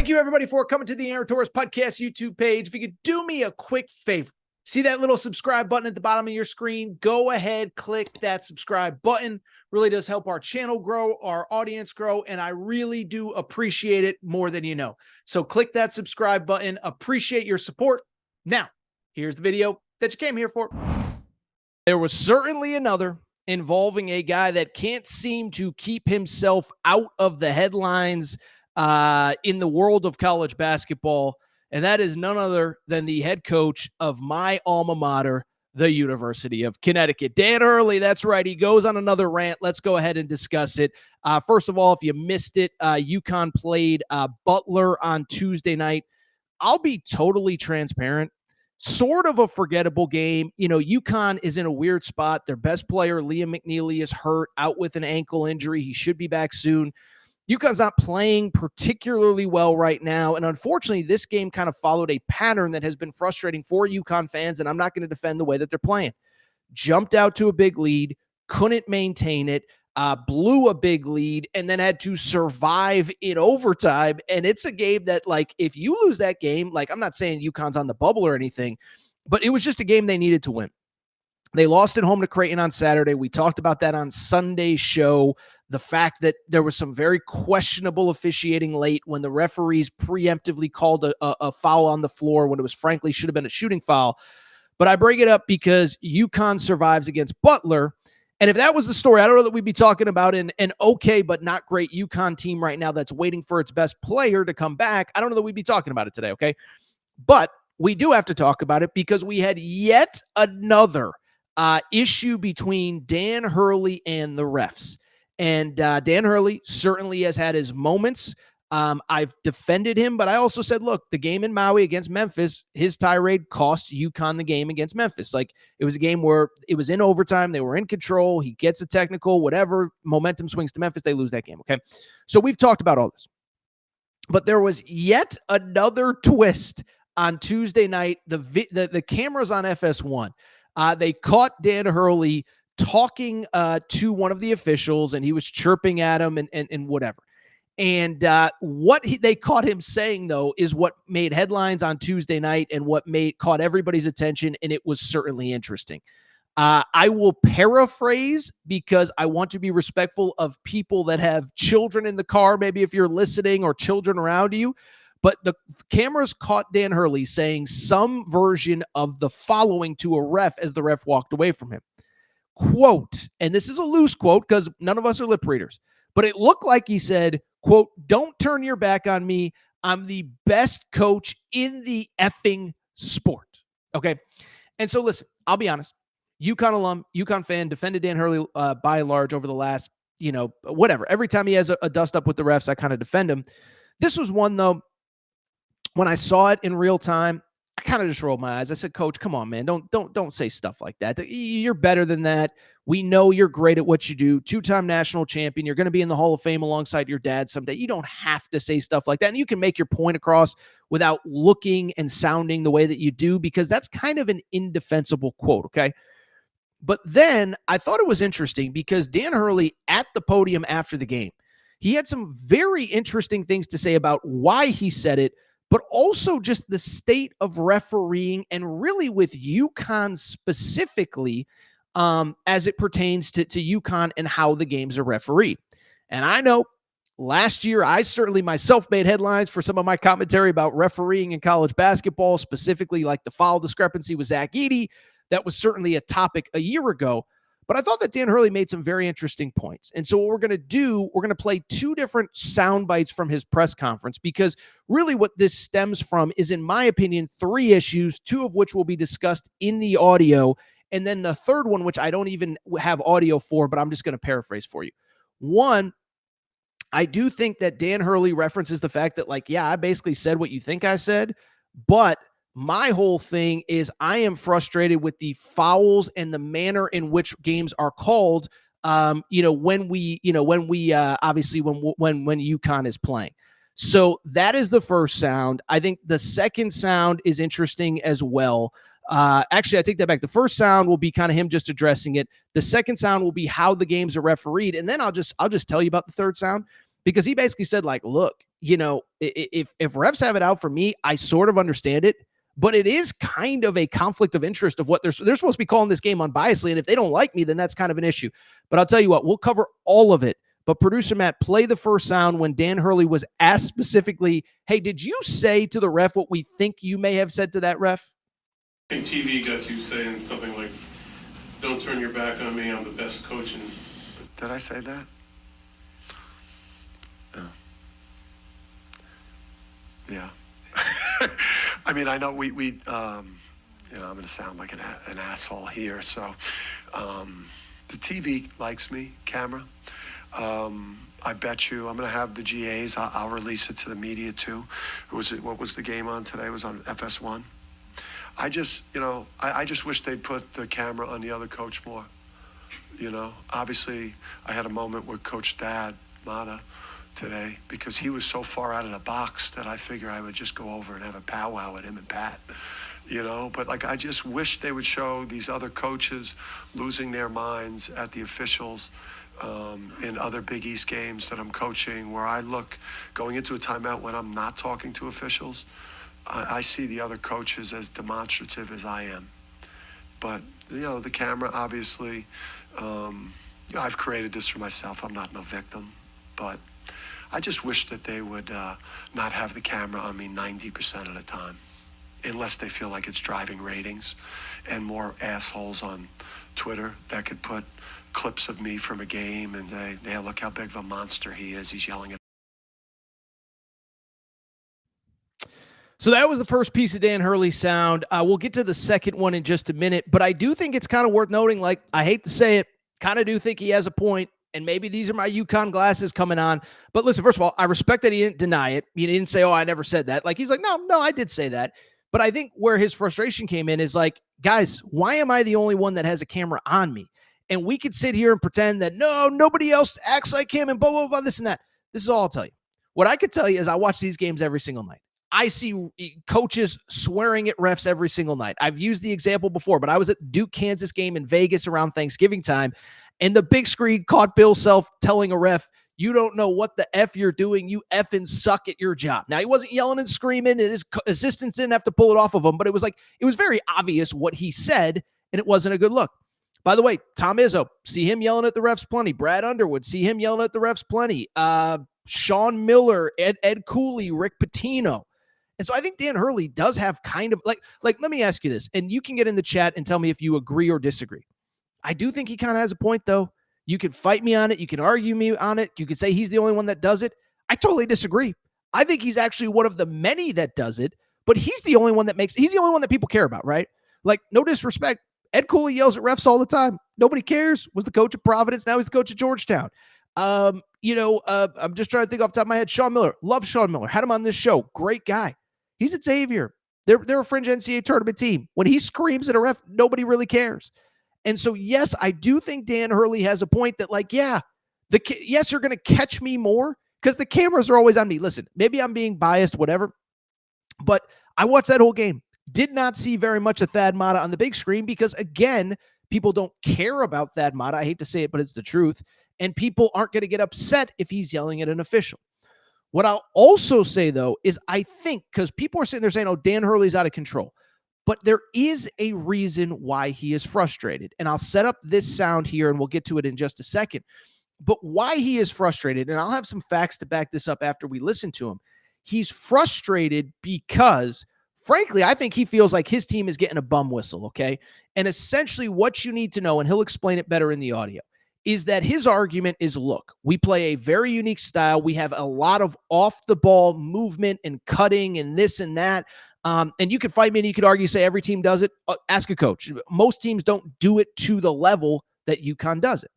Thank you, everybody, for coming to the Aaron Torres Podcast YouTube page. If you could do me a quick favor, see that little subscribe button at the bottom of your screen? Go ahead, click that subscribe button. Really does help our channel grow, our audience grow, and I really do appreciate it more than you know. So click that subscribe button. Appreciate your support. Now, here's the video that you came here for. There was certainly another involving a guy that can't seem to keep himself out of the headlines in the world of college basketball, and that is none other than the head coach of my alma mater, the University of Connecticut. Dan Hurley, that's right. He goes on another rant. Let's go ahead and discuss it. First of all, if you missed it, UConn played Butler on Tuesday night. I'll be totally transparent. Sort of a forgettable game. You know, UConn is in a weird spot. Their best player, Liam McNeely, is hurt, out with an ankle injury. He should be back soon. UConn's not playing particularly well right now, and unfortunately, this game kind of followed a pattern that has been frustrating for UConn fans, and I'm not going to defend the way that they're playing. Jumped out to a big lead, couldn't maintain it, blew a big lead, and then had to survive in overtime, and it's a game that, like, if you lose that game, like, I'm not saying UConn's on the bubble or anything, but it was just a game they needed to win. They lost at home to Creighton on Saturday. We talked about that on Sunday's show. The fact that there was some very questionable officiating late when the referees preemptively called a foul on the floor when it was frankly should have been a shooting foul. But I bring it up because UConn survives against Butler. And if that was the story, I don't know that we'd be talking about an okay but not great UConn team right now that's waiting for its best player to come back. I don't know that we'd be talking about it today, okay? But we do have to talk about it because we had yet another issue between Dan Hurley and the refs. And Dan Hurley certainly has had his moments. I've defended him, but I also said, look, the game in Maui against Memphis, his tirade cost UConn the game against Memphis. Like, it was a game where it was in overtime. They were in control. He gets a technical, whatever, momentum swings to Memphis. They lose that game, okay? So we've talked about all this. But there was yet another twist on Tuesday night. The cameras on FS1. They caught Dan Hurley talking to one of the officials, and he was chirping at him and whatever. And what they caught him saying, though, is what made headlines on Tuesday night and what caught everybody's attention, and it was certainly interesting. I will paraphrase because I want to be respectful of people that have children in the car, maybe if you're listening, or children around you. But the cameras caught Dan Hurley saying some version of the following to a ref as the ref walked away from him. Quote, and this is a loose quote because none of us are lip readers, but it looked like he said, quote, "Don't turn your back on me. I'm the best coach in the effing sport." Okay. And so listen, I'll be honest. UConn alum, UConn fan, defended Dan Hurley by and large over the last, whatever. Every time he has a dust up with the refs, I kind of defend him. This was one, though, when I saw it in real time, I kind of just rolled my eyes. I said, Coach, come on, man. Don't say stuff like that. You're better than that. We know you're great at what you do. Two-time national champion. You're going to be in the Hall of Fame alongside your dad someday. You don't have to say stuff like that. And you can make your point across without looking and sounding the way that you do, because that's kind of an indefensible quote, okay? But then I thought it was interesting because Dan Hurley at the podium after the game, he had some very interesting things to say about why he said it, but also just the state of refereeing and really with UConn specifically as it pertains to UConn and how the games are refereed. And I know last year, I certainly myself made headlines for some of my commentary about refereeing in college basketball, specifically like the foul discrepancy with Zach Edey. That was certainly a topic a year ago. But I thought that Dan Hurley made some very interesting points. And so what we're going to do, we're going to play two different sound bites from his press conference, because really what this stems from is, in my opinion, three issues, two of which will be discussed in the audio. And then the third one, which I don't even have audio for, but I'm just going to paraphrase for you. One, I do think that Dan Hurley references the fact that, like, yeah, I basically said what you think I said, but my whole thing is I am frustrated with the fouls and the manner in which games are called. When UConn is playing. So that is the first sound. I think the second sound is interesting as well. Actually, I take that back. The first sound will be kind of him just addressing it. The second sound will be how the games are refereed. And then I'll just tell you about the third sound, because he basically said, like, look, if refs have it out for me, I sort of understand it, but it is kind of a conflict of interest of what they're supposed to be calling this game unbiasedly. And if they don't like me, then that's kind of an issue. But I'll tell you what, we'll cover all of it. But producer Matt, play the first sound when Dan Hurley was asked specifically, hey, did you say to the ref what we think you may have said to that ref? I think TV got you saying something like, don't turn your back on me, I'm the best coach. Did I say that? No. Yeah. I mean, I know we I'm going to sound like an asshole here. So the TV likes me, camera. I bet you I'm going to have the GAs. I'll release it to the media too. What was the game on today? It was on FS1. I just wish they'd put the camera on the other coach more. Obviously I had a moment with Coach Dad Mata today because he was so far out of the box that I figure I would just go over and have a powwow with him and Pat. But like I just wish they would show these other coaches losing their minds at the officials in other Big East games that I'm coaching, where I look going into a timeout when I'm not talking to officials. I see the other coaches as demonstrative as I am. But, the camera, obviously, I've created this for myself. I'm not no victim. But I just wish that they would not have the camera on me 90% of the time, unless they feel like it's driving ratings, and more assholes on Twitter that could put clips of me from a game and say, yeah, look how big of a monster he is. He's yelling at. So that was the first piece of Dan Hurley sound. We'll get to the second one in just a minute, but I do think it's kind of worth noting, like, I hate to say it, kind of do think he has a point, and maybe these are my UConn glasses coming on. But listen, first of all, I respect that he didn't deny it. He didn't say, oh, I never said that. Like, he's like, no, I did say that. But I think where his frustration came in is like, guys, why am I the only one that has a camera on me? And we could sit here and pretend that, no, nobody else acts like him and blah, blah, blah, this and that. This is all I'll tell you. What I could tell you is I watch these games every single night. I see coaches swearing at refs every single night. I've used the example before, but I was at the Duke-Kansas game in Vegas around Thanksgiving time, and the big screen caught Bill Self telling a ref, you don't know what the F you're doing. You effing suck at your job. Now, he wasn't yelling and screaming, and his assistants didn't have to pull it off of him, but it was very obvious what he said, and it wasn't a good look. By the way, Tom Izzo, see him yelling at the refs plenty. Brad Underwood, see him yelling at the refs plenty. Sean Miller, Ed Cooley, Rick Pitino. And so I think Dan Hurley does have kind of like, let me ask you this, and you can get in the chat and tell me if you agree or disagree. I do think he kind of has a point, though. You can fight me on it. You can argue me on it. You can say he's the only one that does it. I totally disagree. I think he's actually one of the many that does it, but he's the only one that he's the only one that people care about, right? Like, no disrespect. Ed Cooley yells at refs all the time. Nobody cares. Was the coach of Providence. Now he's the coach of Georgetown. I'm just trying to think off the top of my head. Sean Miller. Love Sean Miller. Had him on this show. Great guy. He's at Xavier. They're a fringe NCAA tournament team. When he screams at a ref, nobody really cares. And so, yes, I do think Dan Hurley has a point that, like, yes, you're going to catch me more because the cameras are always on me. Listen, maybe I'm being biased, whatever, but I watched that whole game. Did not see very much of Thad Matta on the big screen because, again, people don't care about Thad Matta. I hate to say it, but it's the truth. And people aren't going to get upset if he's yelling at an official. What I'll also say, though, is I think, because people are sitting there saying, oh, Dan Hurley's out of control. But there is a reason why he is frustrated. And I'll set up this sound here, and we'll get to it in just a second. But why he is frustrated, and I'll have some facts to back this up after we listen to him. He's frustrated because, frankly, I think he feels like his team is getting a bum whistle, okay? And essentially what you need to know, and he'll explain it better in the audio, is that his argument is, look, we play a very unique style. We have a lot of off-the-ball movement and cutting and this and that. And you could fight me and you could argue, say every team does it. Ask a coach. Most teams don't do it to the level that UConn does it.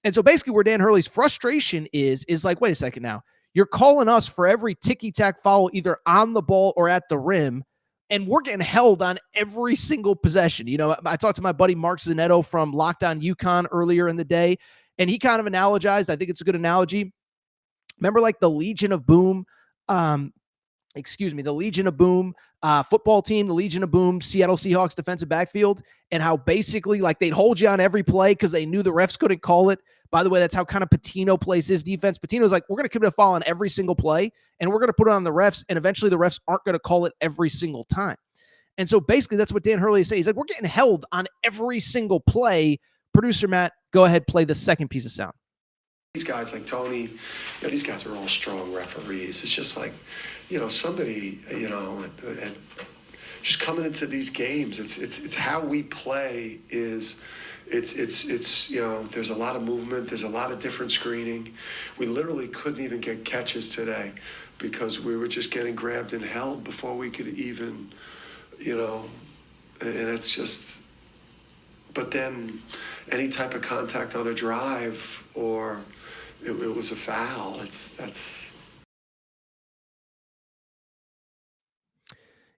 And so basically where Dan Hurley's frustration is like, wait a second now. You're calling us for every ticky-tack foul either on the ball or at the rim, and we're getting held on every single possession. You know, I talked to my buddy Mark Zanetto from Locked On UConn earlier in the day, and he kind of analogized. I think it's a good analogy. Remember like the Legion of Boom, the Legion of Boom football team, the Legion of Boom, Seattle Seahawks defensive backfield, and how basically like they'd hold you on every play because they knew the refs couldn't call it, By the way, that's how kind of Patino plays his defense. Patino's like, we're going to commit a foul on every single play, and we're going to put it on the refs, and eventually the refs aren't going to call it every single time. And so basically that's what Dan Hurley is saying. He's like, we're getting held on every single play. Producer Matt, go ahead, play the second piece of sound. These guys like Tony, these guys are all strong referees. It's just like, somebody, and just coming into these games, it's how we play is, it's there's a lot of movement, there's a lot of different screening. We literally couldn't even get catches today because we were just getting grabbed and held before we could even, and it's just, but then any type of contact on a drive or it was a foul. That's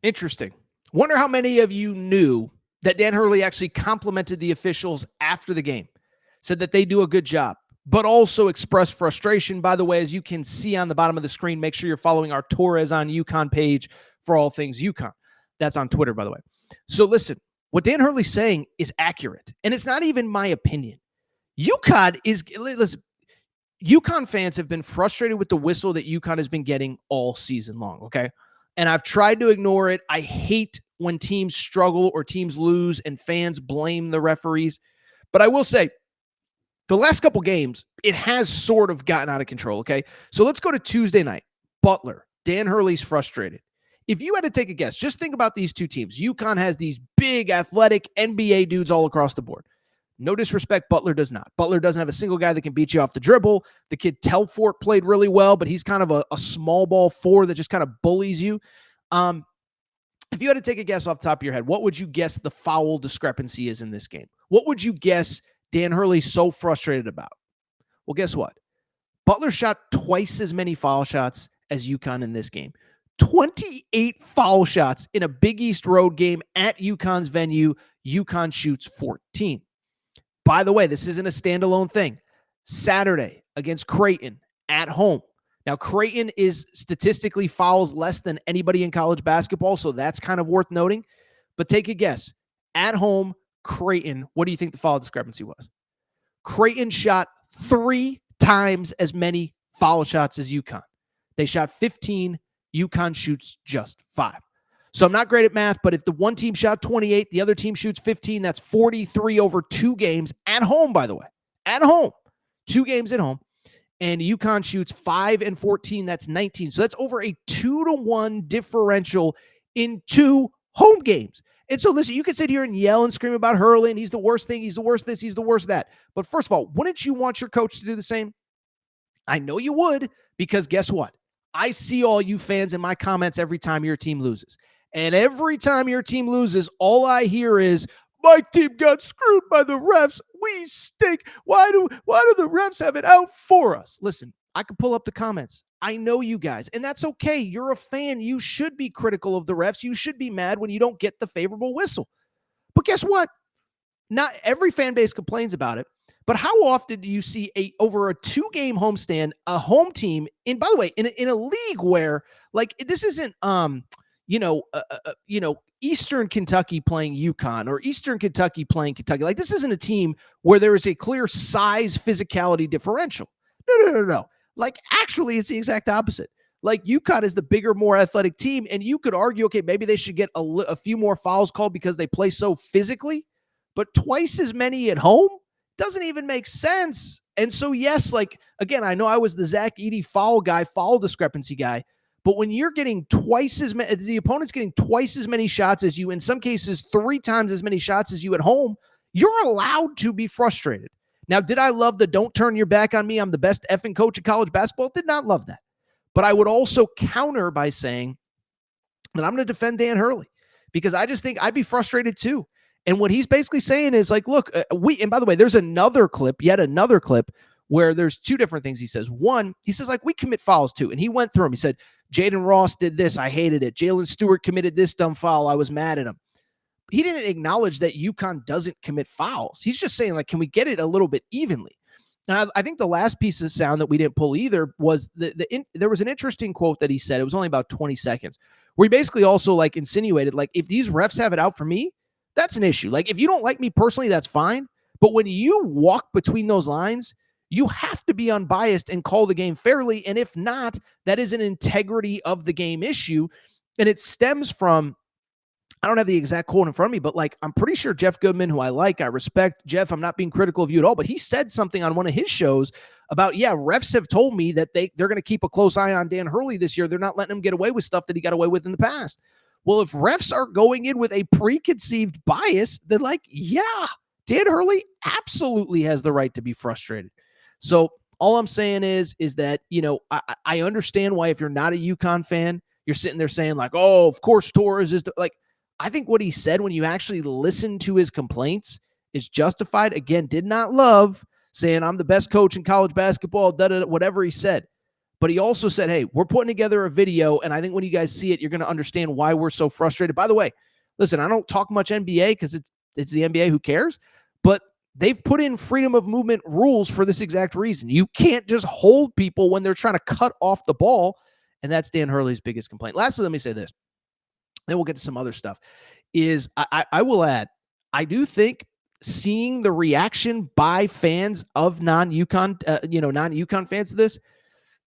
interesting. Wonder how many of you knew that Dan Hurley actually complimented the officials after the game, said that they do a good job, but also expressed frustration. By the way, as you can see on the bottom of the screen, make sure you're following our Torres on UConn page for all things UConn. That's on Twitter, by the way. So listen, what Dan Hurley's saying is accurate, and it's not even my opinion. UConn fans have been frustrated with the whistle that UConn has been getting all season long, okay? And I've tried to ignore it. I hate when teams struggle or teams lose and fans blame the referees. But I will say, the last couple games, it has sort of gotten out of control, okay? So let's go to Tuesday night. Butler, Dan Hurley's frustrated. If you had to take a guess, just think about these two teams. UConn has these big, athletic NBA dudes all across the board. No disrespect, Butler does not. Butler doesn't have a single guy that can beat you off the dribble. The kid Telfort played really well, but he's kind of a small ball four that just kind of bullies you. If you had to take a guess off the top of your head, what would you guess the foul discrepancy is in this game? What would you guess Dan Hurley's so frustrated about? Well, guess what? Butler shot twice as many foul shots as UConn in this game. 28 foul shots in a Big East road game at UConn's venue. UConn shoots 14. By the way, this isn't a standalone thing. Saturday against Creighton at home. Now, Creighton is statistically fouls less than anybody in college basketball, so that's kind of worth noting. But take a guess. At home, Creighton, what do you think the foul discrepancy was? Creighton shot 3 times as many foul shots as UConn. They shot 15. UConn shoots just 5. So I'm not great at math, but if the one team shot 28, the other team shoots 15, that's 43 over 2 games at home, by the way. At home. 2 games at home. And UConn shoots 5 and 14, that's 19. So that's over a 2-to-1 differential in 2 home games. And so listen, you can sit here and yell and scream about Hurley, and he's the worst thing, he's the worst this, he's the worst that. But first of all, wouldn't you want your coach to do the same? I know you would, because guess what? I see all you fans in my comments every time your team loses. And every time your team loses, all I hear is, my team got screwed by the refs. We stink. Why do the refs have it out for us? Listen, I can pull up the comments. I know you guys, and that's okay. You're a fan. You should be critical of the refs. You should be mad when you don't get the favorable whistle. But guess what? Not every fan base complains about it. But how often do you see over a 2-game homestand, a home team, and by the way, in a league where, like, this isn't Eastern Kentucky playing UConn or Eastern Kentucky playing Kentucky. Like, this isn't a team where there is a clear size physicality differential. No. Like, actually, it's the exact opposite. Like, UConn is the bigger, more athletic team, and you could argue, okay, maybe they should get a few more fouls called because they play so physically, but twice as many at home doesn't even make sense. And so, yes, like, again, I know I was the Zach Edey foul discrepancy guy, but when you're getting twice as many, the opponent's getting twice as many shots as you, in some cases 3 times as many shots as you at home, you're allowed to be frustrated. Now, did I love the don't turn your back on me, I'm the best effing coach in college basketball? Did not love that. But I would also counter by saying that I'm going to defend Dan Hurley, because I just think I'd be frustrated too. And what he's basically saying is like, look, and by the way, there's yet another clip where there's 2 different things he says. One, he says, like, we commit fouls too. And he went through them. He said, Jaden Ross did this. I hated it. Jalen Stewart committed this dumb foul. I was mad at him. He didn't acknowledge that UConn doesn't commit fouls. He's just saying, like, can we get it a little bit evenly? And I think the last piece of sound that we didn't pull either was there was an interesting quote that he said. It was only about 20 seconds where he basically also, like, insinuated, like, if these refs have it out for me, that's an issue. Like, if you don't like me personally, that's fine. But when you walk between those lines, you have to be unbiased and call the game fairly. And if not, that is an integrity of the game issue. And it stems from, I don't have the exact quote in front of me, but like, I'm pretty sure Jeff Goodman, who I like, I respect. Jeff, I'm not being critical of you at all, but he said something on one of his shows about, yeah, refs have told me that they're going to keep a close eye on Dan Hurley this year. They're not letting him get away with stuff that he got away with in the past. Well, if refs are going in with a preconceived bias, then like, yeah, Dan Hurley absolutely has the right to be frustrated. So all I'm saying is that, you know, I understand why if you're not a UConn fan, you're sitting there saying like, oh, of course Torres is like, I think what he said when you actually listen to his complaints is justified. Again, did not love saying I'm the best coach in college basketball, whatever he said. But he also said, hey, we're putting together a video, and I think when you guys see it, you're going to understand why we're so frustrated. By the way, listen, I don't talk much NBA because it's the NBA, who cares? But they've put in freedom of movement rules for this exact reason. You can't just hold people when they're trying to cut off the ball, and that's Dan Hurley's biggest complaint. Lastly, let me say this. Then we'll get to some other stuff, is I will add, I do think seeing the reaction by fans of non-UConn fans to this,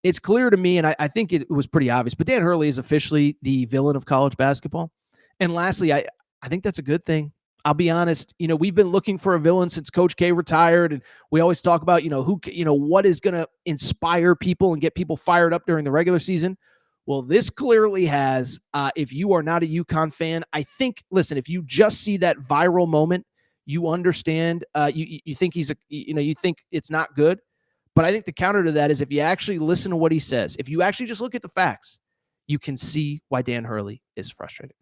it's clear to me, and I think it was pretty obvious, but Dan Hurley is officially the villain of college basketball. And lastly, I think that's a good thing. I'll be honest, you know, we've been looking for a villain since Coach K retired, and we always talk about, what is going to inspire people and get people fired up during the regular season. Well, this clearly has, if you are not a UConn fan, I think, listen, if you just see that viral moment, you understand, you think you think it's not good. But I think the counter to that is if you actually listen to what he says, if you actually just look at the facts, you can see why Dan Hurley is frustrated.